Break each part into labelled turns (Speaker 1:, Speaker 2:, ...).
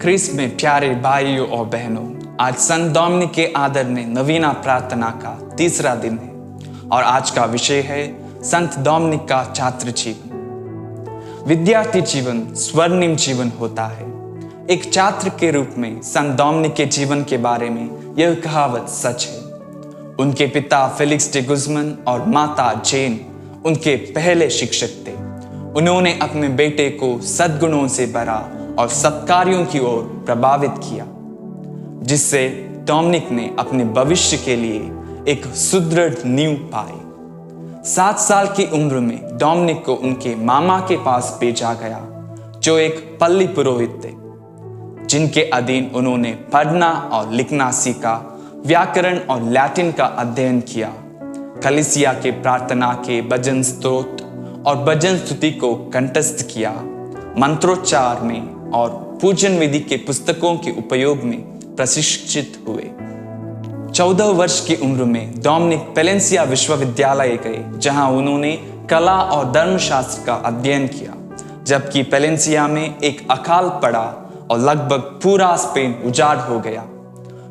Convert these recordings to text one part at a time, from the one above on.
Speaker 1: ख्रिस्त में प्यारे भाइयों और बहनों, आज संत डोमिनिक के आदर में नवीना प्रार्थना का तीसरा दिन है और आज का विषय है संत डोमिनिक का छात्र जीवन। विद्यार्थी जीवन स्वर्णिम जीवन होता है। एक छात्र के रूप में संत डोमिनिक के जीवन के बारे में यह कहावत सच है। उनके पिता फेलिक्स डे गुज़मन और माता जेन उनके पहले शिक्षक थे। उन्होंने अपने बेटे को सद्गुणों से भरा और सत्कार्यों की ओर प्रभावित किया, जिससे डोमिनिक ने अपने भविष्य के लिए एक सुदृढ़ नींव पाई। 7 साल की उम्र में डोमिनिक को उनके मामा के पास भेजा गया, जो एक पल्ली पुरोहित थे, जिनके अधीन उन्होंने पढ़ना और लिखना सीखा, व्याकरण और लैटिन का अध्ययन किया, कलीसिया के प्रार्थना के भजन स्तोत्र और भजन स्तुति को कंठस्थ किया, मंत्रोच्चार में और पूजन विधि के पुस्तकों के उपयोग में प्रशिक्षित हुए। 14 वर्ष की उम्र में डोमिनिक पेलेंसिया विश्वविद्यालय गए, जहां उन्होंने कला और धर्मशास्त्र का अध्ययन किया। जबकि पेलेंसिया में एक अकाल पड़ा और लगभग पूरा स्पेन उजाड़ हो गया।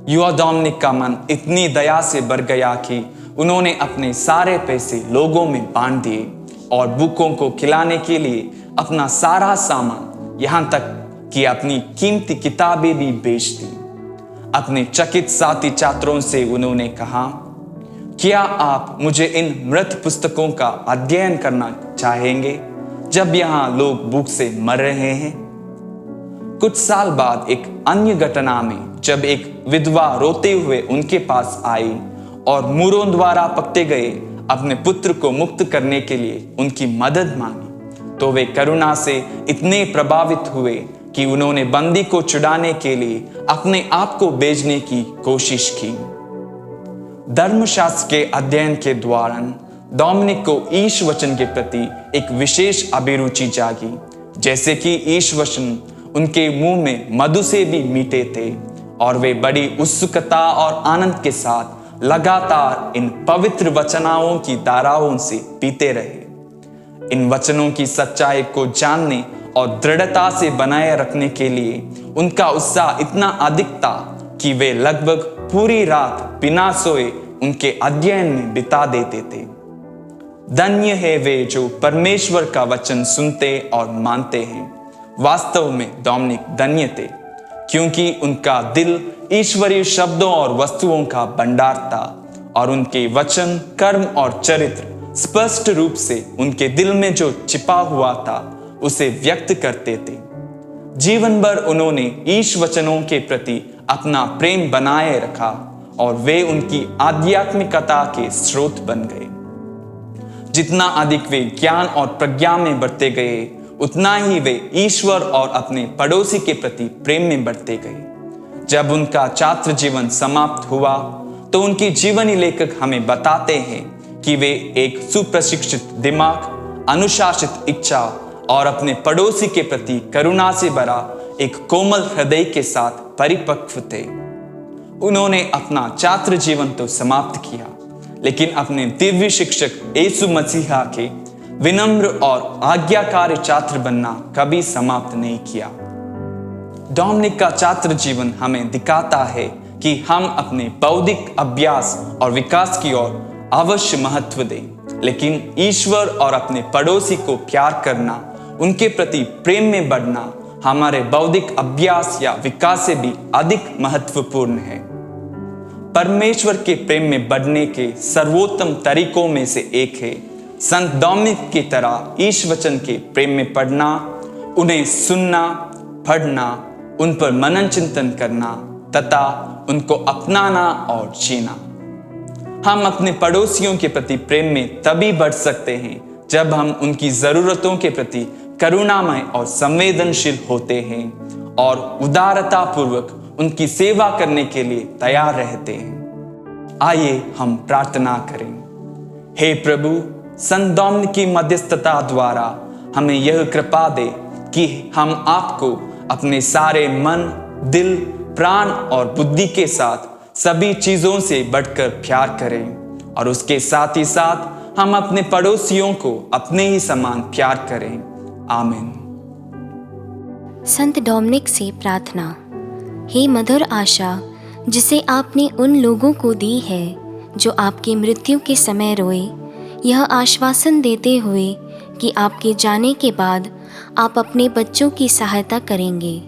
Speaker 1: युवा डोमिनिक का मन इतनी दया से भर गया कि उन्होंने अपने सारे पैसे लोगों में बांट दिए और भूखों को खिलाने के लिए अपना सारा सामान, यहाँ तक कि अपनी कीमती किताबें भी बेच दी। अपने चकित साथी छात्रों से उन्होंने कहा, क्या आप मुझे इन मृत पुस्तकों का अध्ययन करना चाहेंगे जब यहाँ लोग भूख से मर रहे हैं? कुछ साल बाद एक अन्य घटना में जब एक विधवा रोते हुए उनके पास आई और मूरों द्वारा पकड़े गए अपने पुत्र को मुक्त करने के लिए उनकी मदद मांगी, तो वे करुणा से इतने प्रभावित हुए कि उन्होंने बंदी को छुड़ाने के लिए अपने आप को बेचने की कोशिश की। धर्मशास्त्र के अध्ययन के दौरान डोमिनिक को ईश वचन के प्रति एक विशेष अभिरुचि जागी, जैसे कि ईश वचन उनके मुंह में मधु से भी मीठे थे और वे बड़ी उत्सुकता और आनंद के साथ लगातार इन पवित्र वचनाओं की धाराओं से पीते रहे। इन वचनों की सच्चाई को जानने और दृढ़ता से बनाए रखने के लिए उनका उत्साह इतना अधिक था कि वे लगभग पूरी रात बिना सोए उनके अध्ययन में बिता देते थे। धन्य है वे जो परमेश्वर का वचन सुनते और मानते हैं। वास्तव में डोमिनिक धन्य थे, क्योंकि उनका दिल ईश्वरीय शब्दों और वस्तुओं का भंडार था और उनके वचन, कर्म और चरित्र स्पष्ट रूप से उनके दिल में जो छिपा हुआ था उसे व्यक्त करते थे। जीवन भर उन्होंने ईश वचनों के प्रति अपना प्रेम बनाए रखा और वे उनकी आध्यात्मिकता के स्रोत बन गए। जितना अधिक वे ज्ञान और प्रज्ञा में बढ़ते गए, उतना ही वे ईश्वर और अपने पड़ोसी के प्रति प्रेम में बढ़ते गए। जब उनका छात्र जीवन समाप्त हुआ तो उनके जीवनी लेखक हमें बताते हैं कि वे एक सुप्रशिक्षित दिमाग, अनुशासित इच्छा और अपने पड़ोसी के प्रति करुणा से भरा एक कोमल हृदय के साथ परिपक्व थे। उन्होंने अपना छात्र जीवन तो समाप्त किया, लेकिन अपने दिव्य शिक्षक यीशु मसीहा के विनम्र और आज्ञाकारी छात्र बनना कभी समाप्त नहीं किया। डोमिनिक का छात्र जीवन हमें दिखाता है कि हम अपने बौद्धिक अभ्यास और विकास की ओर अवश्य महत्व दें, लेकिन ईश्वर और अपने पड़ोसी को प्यार करना, उनके प्रति प्रेम में बढ़ना हमारे बौद्धिक अभ्यास या विकास से भी अधिक महत्वपूर्ण है। परमेश्वर के प्रेम में बढ़ने के सर्वोत्तम तरीकों में से एक है संत डोमिनिक की तरह ईश वचन के प्रेम में पढ़ना, उन्हें सुनना, पढ़ना, उन पर मनन चिंतन करना तथा उनको अपनाना और जीना। हम अपने पड़ोसियों के प्रति प्रेम में तभी बढ़ सकते हैं जब हम उनकी जरूरतों के प्रति करुणामय और संवेदनशील होते हैं और उदारता पूर्वक उनकी सेवा करने के लिए तैयार रहते हैं। आइए हम प्रार्थना करें। हे प्रभु, संत डोमिनिक की मध्यस्थता द्वारा हमें यह कृपा दे कि हम आपको अपने सारे मन, दिल, प्राण और बुद्धि के साथ सभी चीजों से बढ़कर प्यार करें और उसके साथ ही साथ हम अपने पड़ोसियों को अपने ही समान प्यार करें। आमीन।
Speaker 2: संत डोमिनिक से प्रार्थना। हे मधुर आशा जिसे आपने उन लोगों को दी है जो आपकी मृत्यु के समय रोए, यह आश्वासन देते हुए कि आपके जाने के बाद आप अपने बच्चों की सहायता करेंगे।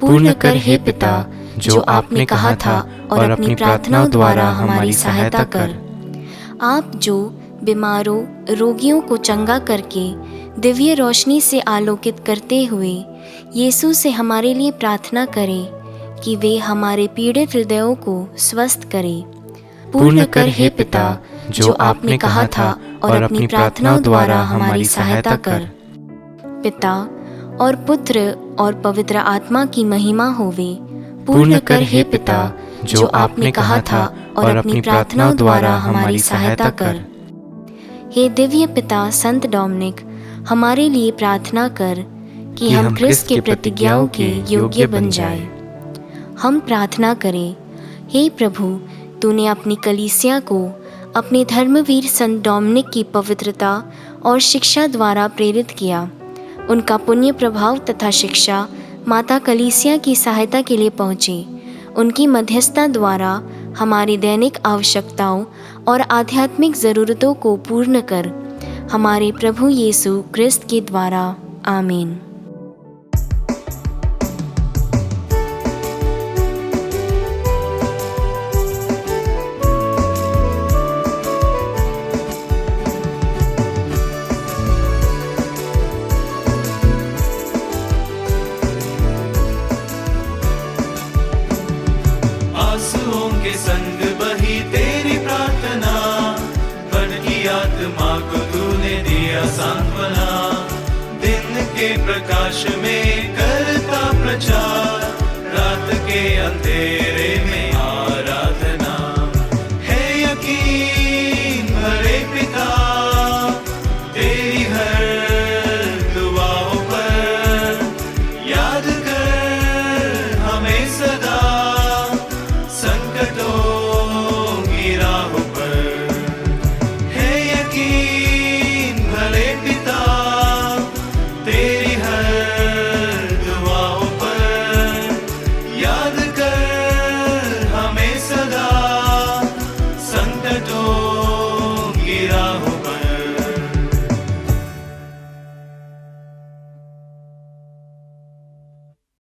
Speaker 2: पूर्ण कर हे पिता जो आपने कहा था और अपनी प्रार्थनाओं द्वारा हमारी सहायता कर। आप जो बीमारों रोगियों को चंगा करके दिव्य रोशनी से आलोकित करते हुए यीशु से हमारे लिए प्रार्थना करें कि वे हमारे पीड़ित हृदयों को स्वस्थ करें। पूर्ण कर हे पिता जो आपने कहा था और अपनी प्रार्थनाओं द्वारा हमारी सहायता कर। पिता और पुत्र और पवित्र आत्मा की महिमा होवे। पूर्ण कर हे पिता जो आपने कहा था और अपनी प्रार्थनाओं द्वारा हमारी सहायता कर। हे दिव्य पिता संत डोमिनिक, हमारे लिए प्रार्थना कर कि हम क्रिस्त के प्रतिज्ञाओं के योग्य बन जाए। हम प्रार्थना करें। हे प्रभु, तूने अपनी कलीसिया को अपने धर्मवीर संत डोमिनिक की पवित्रता और शिक्षा द्वारा प्रेरित किया। उनका पुण्य प्रभाव तथा शिक्षा माता कलीसिया की सहायता के लिए पहुँचे। उनकी मध्यस्थता द्वारा हमारी दैनिक आवश्यकताओं और आध्यात्मिक ज़रूरतों को पूर्ण कर। हमारे प्रभु यीशु क्रिस्त के द्वारा, आमीन।
Speaker 3: आंसुओं के संग बही तेरी प्रार्थना, मन की आत्मा को तूने दिया सांत्वना। दिन के प्रकाश में करता प्रचार, रात के अंधेरे